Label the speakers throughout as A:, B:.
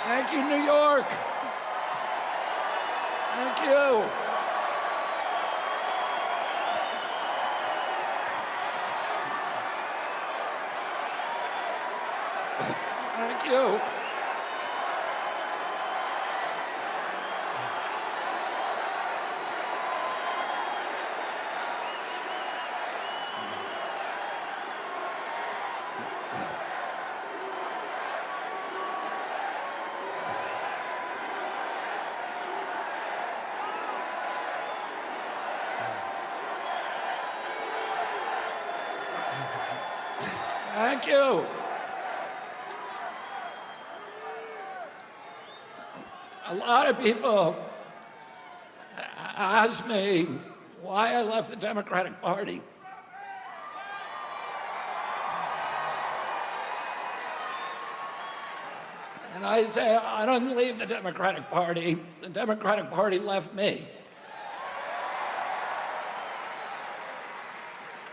A: Thank you, New York. Thank you. Thank you. Thank you. A lot of people ask me why I left the Democratic Party. And I say, I didn't leave the Democratic Party. The Democratic Party left me.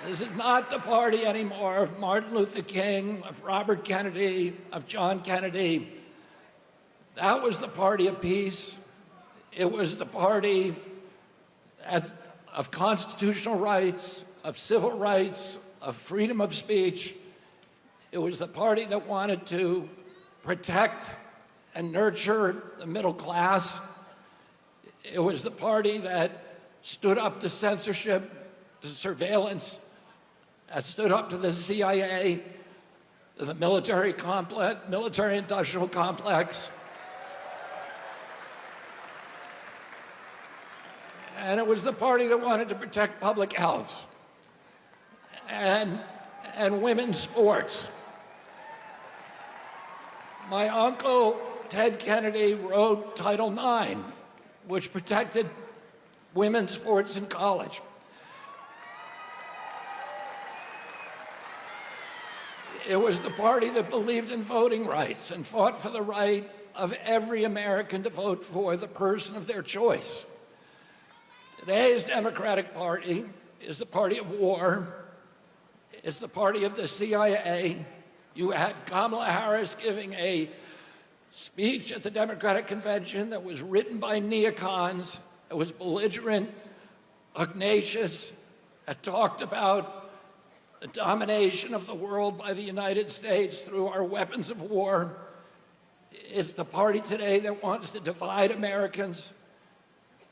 A: This is not the party anymore of Martin Luther King, of Robert Kennedy, of John Kennedy. That was the party of peace. It was the party of constitutional rights, of civil rights, of freedom of speech. It was the party that wanted to protect and nurture the middle class. It was the party that stood up to censorship, to surveillance, that stood up to the CIA, to the military complex, military-industrial complex. And it was the party that wanted to protect public health and women's sports. My uncle, Ted Kennedy, wrote Title IX, which protected women's sports in college. It was the party that believed in voting rights and fought for the right of every American to vote for the person of their choice. Today's Democratic Party is the party of war. It's the party of the CIA. You had Kamala Harris giving a speech at the Democratic Convention that was written by neocons, that was belligerent, pugnacious, that talked about the domination of the world by the United States through our weapons of war. It's the party today that wants to divide Americans.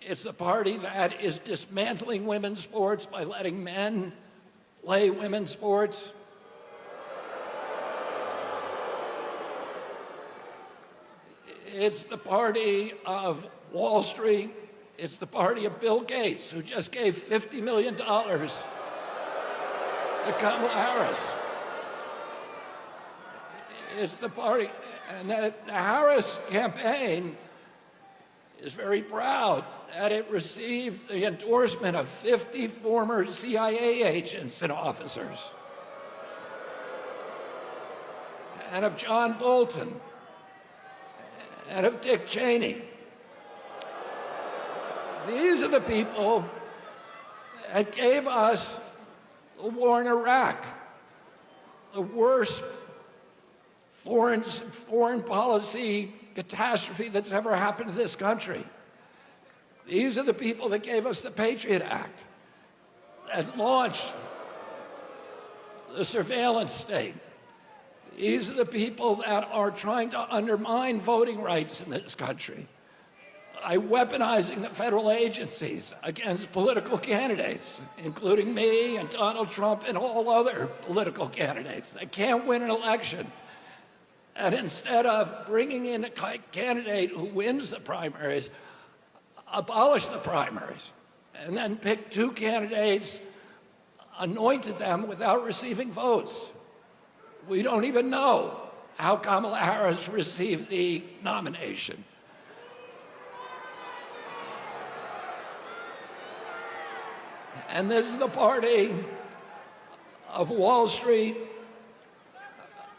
A: It's the party that is dismantling women's sports by letting men play women's sports. It's the party of Wall Street. It's the party of Bill Gates, who just gave $50 million to Kamala Harris. It's the party, and the Harris campaign is very proud that it received the endorsement of 50 former CIA agents and officers, and of John Bolton, and of Dick Cheney. These are the people that gave us the war in Iraq, the worst foreign policy catastrophe that's ever happened to this country. These are the people that gave us the Patriot Act, that launched the surveillance state. These are the people that are trying to undermine voting rights in this country by weaponizing the federal agencies against political candidates, including me and Donald Trump and all other political candidates that can't win an election. And instead of bringing in a candidate who wins the primaries, abolish the primaries, and then pick two candidates, anointed them without receiving votes. We don't even know how Kamala Harris received the nomination. And this is the party of Wall Street,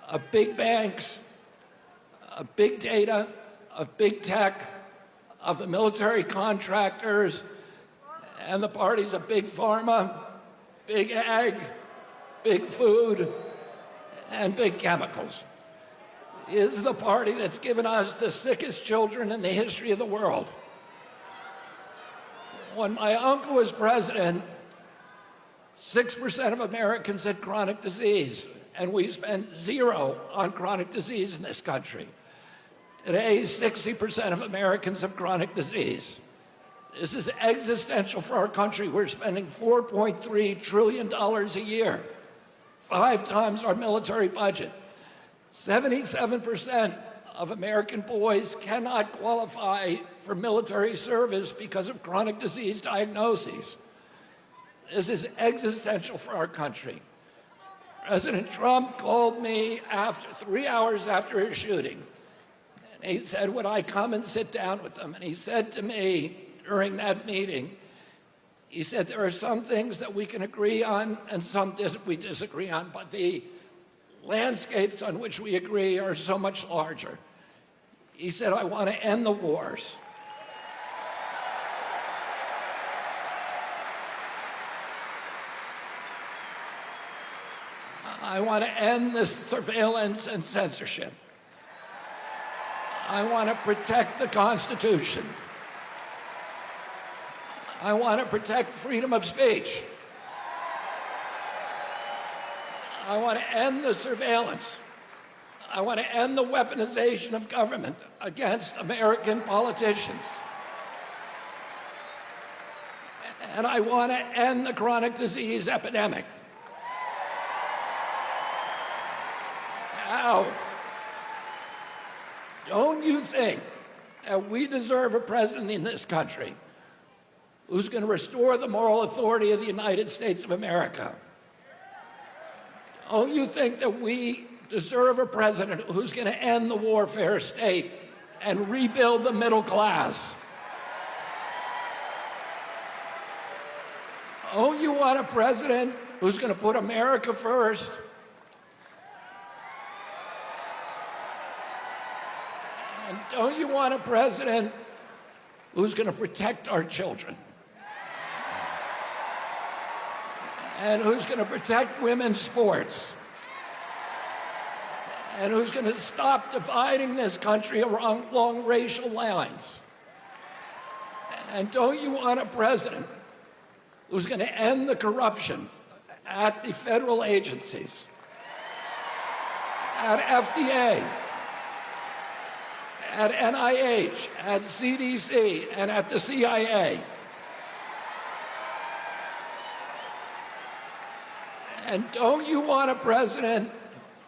A: of big banks, of big data, of big tech, of the military contractors, and the parties of big pharma, big ag, big food, and big chemicals. is the party that's given us the sickest children in the history of the world. When my uncle was president, 6% of Americans had chronic disease, and we spent 0 on chronic disease in this country. Today, 60% of Americans have chronic disease. This is existential for our country. We're spending $4.3 trillion a year, 5 times our military budget. 77% of American boys cannot qualify for military service because of chronic disease diagnoses. This is existential for our country. President Trump called me 3 hours after his shooting. And he said, would I come and sit down with them? And he said to me during that meeting, he said, there are some things that we can agree on and some we disagree on, but the landscapes on which we agree are so much larger. He said, I want to end the wars. I want to end this surveillance and censorship. I want to protect the Constitution. I want to protect freedom of speech. I want to end the surveillance. I want to end the weaponization of government against American politicians. And I want to end the chronic disease epidemic. Now, don't you think that we deserve a president in this country who's going to restore the moral authority of the United States of America? Don't you think that we deserve a president who's going to end the warfare state and rebuild the middle class? Don't you want a president who's going to put America first? And don't you want a president who's going to protect our children? And who's going to protect women's sports? And who's going to stop dividing this country along racial lines? And don't you want a president who's going to end the corruption at the federal agencies, at FDA, at NIH, at CDC, and at the CIA? And don't you want a president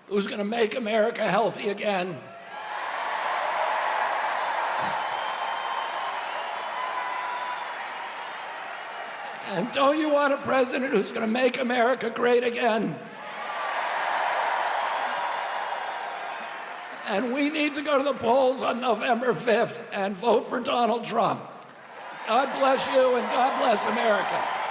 A: who's going to make America healthy again? And don't you want a president who's going to make America great again? And we need to go to the polls on November 5th and vote for Donald Trump. God bless you and God bless America.